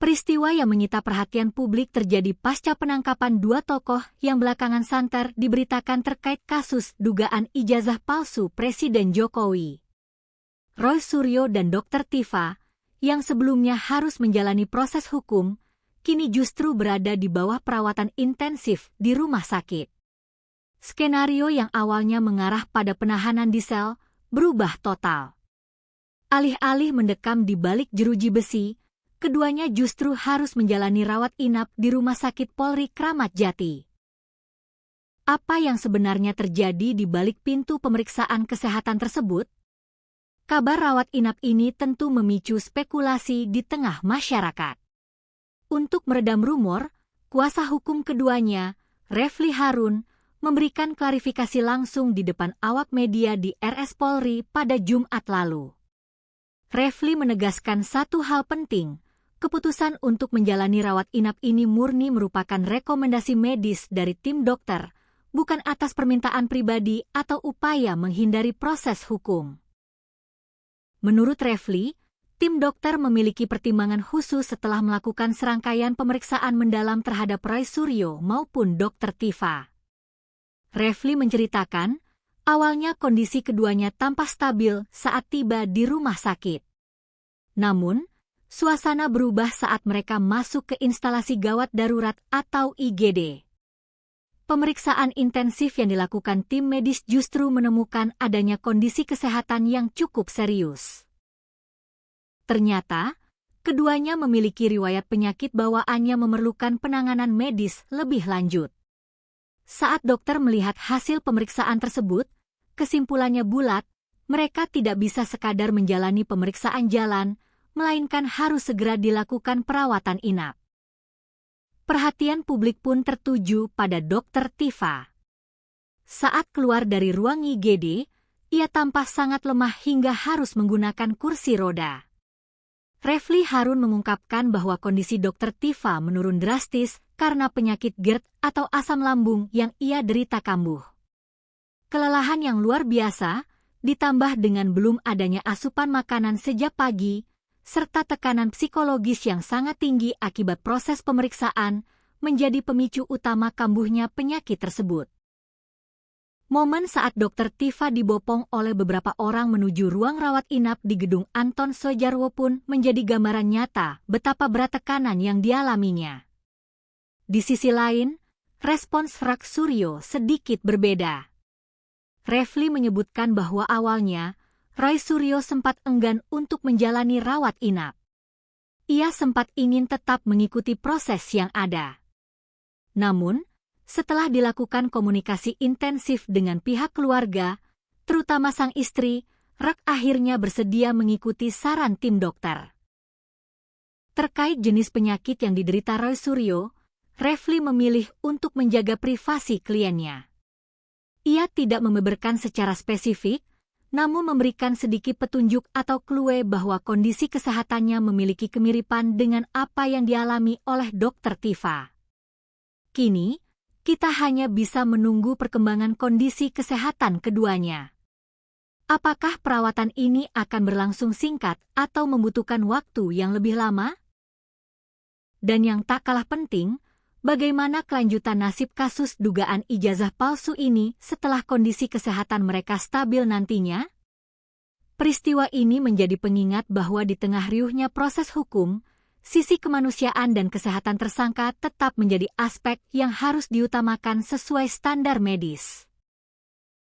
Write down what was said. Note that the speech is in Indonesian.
Peristiwa yang menyita perhatian publik terjadi pasca penangkapan dua tokoh yang belakangan santer diberitakan terkait kasus dugaan ijazah palsu Presiden Jokowi. Roy Suryo dan Dr. Tifa, yang sebelumnya harus menjalani proses hukum, kini justru berada di bawah perawatan intensif di rumah sakit. Skenario yang awalnya mengarah pada penahanan di sel berubah total. Alih-alih mendekam di balik jeruji besi, keduanya justru harus menjalani rawat inap di Rumah Sakit Polri Kramat Jati. Apa yang sebenarnya terjadi di balik pintu pemeriksaan kesehatan tersebut? Kabar rawat inap ini tentu memicu spekulasi di tengah masyarakat. Untuk meredam rumor, kuasa hukum keduanya, Refli Harun, memberikan klarifikasi langsung di depan awak media di RS Polri pada Jumat lalu. Refli menegaskan satu hal penting. Keputusan untuk menjalani rawat inap ini murni merupakan rekomendasi medis dari tim dokter, bukan atas permintaan pribadi atau upaya menghindari proses hukum. Menurut Refli, tim dokter memiliki pertimbangan khusus setelah melakukan serangkaian pemeriksaan mendalam terhadap Roy Suryo maupun Dr. Tifa. Refli menceritakan, awalnya kondisi keduanya tampak stabil saat tiba di rumah sakit. Namun, suasana berubah saat mereka masuk ke instalasi gawat darurat atau IGD. Pemeriksaan intensif yang dilakukan tim medis justru menemukan adanya kondisi kesehatan yang cukup serius. Ternyata, keduanya memiliki riwayat penyakit bawaannya memerlukan penanganan medis lebih lanjut. Saat dokter melihat hasil pemeriksaan tersebut, kesimpulannya bulat, mereka tidak bisa sekadar menjalani pemeriksaan jalan, melainkan harus segera dilakukan perawatan inap. Perhatian publik pun tertuju pada Dr. Tifa. Saat keluar dari ruang IGD, ia tampak sangat lemah hingga harus menggunakan kursi roda. Refli Harun mengungkapkan bahwa kondisi Dr. Tifa menurun drastis karena penyakit GERD atau asam lambung yang ia derita kambuh. Kelelahan yang luar biasa, ditambah dengan belum adanya asupan makanan sejak pagi, serta tekanan psikologis yang sangat tinggi akibat proses pemeriksaan, menjadi pemicu utama kambuhnya penyakit tersebut. Momen saat Dr. Tifa dibopong oleh beberapa orang menuju ruang rawat inap di gedung Anton Soejarwo pun menjadi gambaran nyata betapa berat tekanan yang dialaminya. Di sisi lain, respons Roy Suryo sedikit berbeda. Refli menyebutkan bahwa awalnya, Roy Suryo sempat enggan untuk menjalani rawat inap. Ia sempat ingin tetap mengikuti proses yang ada. Namun, setelah dilakukan komunikasi intensif dengan pihak keluarga, terutama sang istri, Roy akhirnya bersedia mengikuti saran tim dokter. Terkait jenis penyakit yang diderita Roy Suryo, Refli memilih untuk menjaga privasi kliennya. Ia tidak membeberkan secara spesifik, namun memberikan sedikit petunjuk atau clue bahwa kondisi kesehatannya memiliki kemiripan dengan apa yang dialami oleh Dr. Tifa. Kini, kita hanya bisa menunggu perkembangan kondisi kesehatan keduanya. Apakah perawatan ini akan berlangsung singkat atau membutuhkan waktu yang lebih lama? Dan yang tak kalah penting, bagaimana kelanjutan nasib kasus dugaan ijazah palsu ini setelah kondisi kesehatan mereka stabil nantinya? Peristiwa ini menjadi pengingat bahwa di tengah riuhnya proses hukum, sisi kemanusiaan dan kesehatan tersangka tetap menjadi aspek yang harus diutamakan sesuai standar medis.